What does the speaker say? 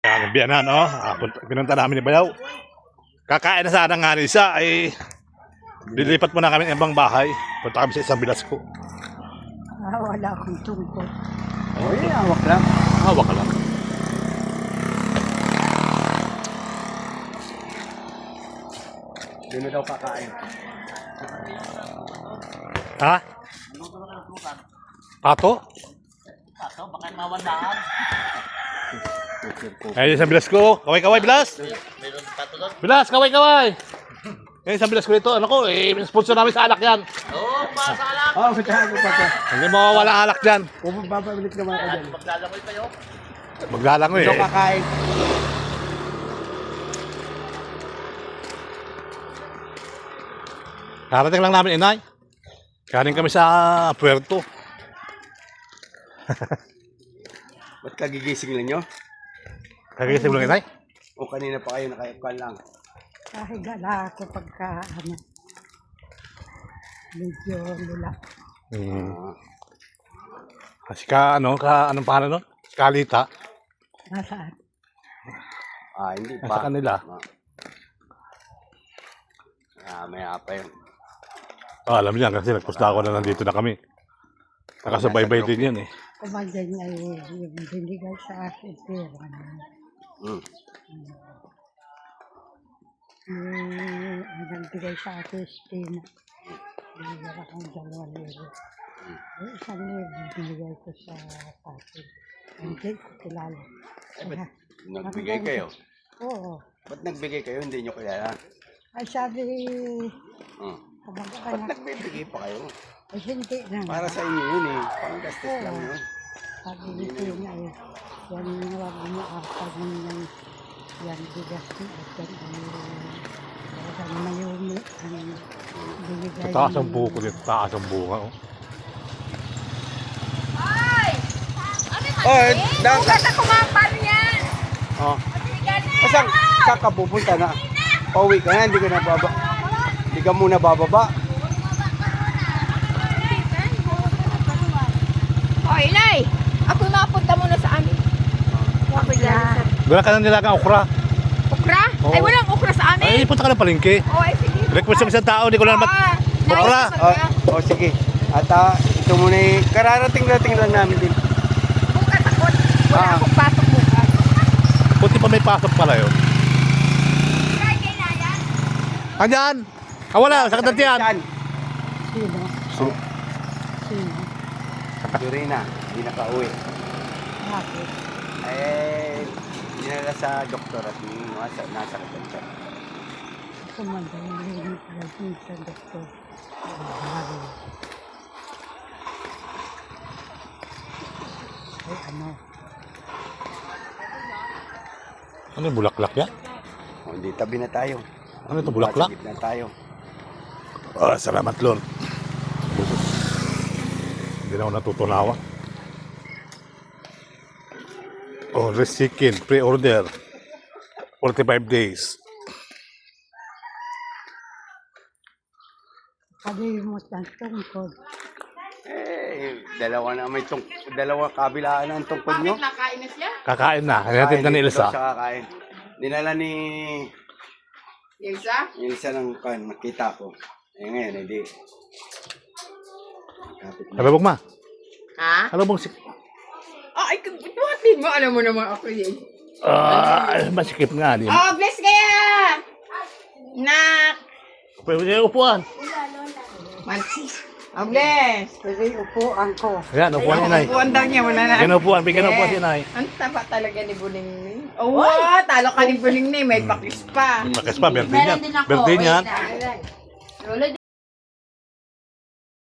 Ang biyanan, no? Pinunta namin ni Bayaw. Kakain na sana nga rin siya, ay lilipat mo na kami ng ibang bahay. Punta kami sa isang Bilasco. Wala akong tungkol. Oy, hawak lang. Hawak ka lang. Doon na daw kakain. Ha? Pato? Pato, baka mawandaan. Ayun sa Bilasco. Kaway-kaway, Bilas! Meron pato doon? Bilas, kaway-kaway! Ayun sa Bilasco nito. Ano ko, sponsor namin sa alak yan. Oo, masalak. Oh, patahan ko pa ka. Hindi mawawala alak dyan. Kung babalik naman ako dyan. Maglalangoy kayo. Maglalangoy Ito eh. kakain. Karating lang namin, inay. Kanin kami sa puerto. Ba't kagigising lang nyo? Kagising lang, inay. O kanina pa kayo nakaipan lang? Kahigala ako pagka, medyo lula. Kasi anong pangalan nun? Kalita. Nasaan? Hindi pa. Nasa kanila. Maya pa yun. Alam niya kasi nagpusta ako na nandito na kami. Nakasubaybay din yan eh. Kumagan niya yung binigay sa akin. Pero ang nagbigay sa akin, Spina. Binigyan akong 2,000. Yung isang binigay ko sa akin. Hindi ko kilala. Nagbigay kayo? Oo. Ba't nagbigay kayo? Hindi nyo kilala? Ay sabi, Ba't kumbaga nagbibigay pa kayo? ay hindi na. Para sa inyo yun eh. Panggastos lang yun. Sabi ni Tina eh, yan huwag mo akal ng yan bigas mo at yan mayumi ang binigay Taas ang buko dito. Taas ang bunga. Oh. Oh, Bukas na kumapal yan. Oh. Saan ka pupunta na? Pauwi ka na, hindi ka na baba. Hindi ka muna bababa. O, Inay. Ako napunta muna sa amin. Ako dyan. Wala ka na nilagang okra. Ukra? Oo. Ay, walang ukra sa amin. Ay, punta ka ng palengke. O, ay, sige. Request ng isang tao, hindi ko lang okra. Sige. At ito muna eh. Kararating-rating lang namin din. Bukas ako. Wala akong pasok bukas. Puti pa may pasok pala yun. Friday na yan. Andyan! Wala, sakit natin yan. Saan? Sino? Sino? Dorina, hindi nakauwi. Bakit? Dinala sa doktor at nasa katansa. Kumagaling lagi sa doktor. Bago. Ay ano? Ano yung bulaklak yan? Hindi, tabi na tayo. Ano ito, bulaklak? Sa gitna tayo. Salamat, Lord. Hindi na ako natutunawa. Rest chicken, pre-order. 45 days. Sabi mo sa tungkol. Dalawa kabilaan ang tungkod nyo. Nakain na siya. Kakain na. Kaya na ni Elsa. Siya kakain. Dinala ni Ilsa? Elsa ng nakita ko. Ngayon, hindi. Kalabog ma. Ha? Kalabog si... Ay, buhatin mo. Alam mo naman ako yun. Masikip nga. Di. Oh, bless kaya! Nak! Pwede niya upuan. Mansis. Oh, bless! Pwede upuan ko. Ayan, upuan ni Nay. Upuan daw niya. Wala na. Bigyan upuan, bigyan upuan si Nay. Ang taba talaga ni Buningning. Oh, wow, talo ka ni Buningning. May pakis pa. Makas pa, birthday niyan. Birthday niyan.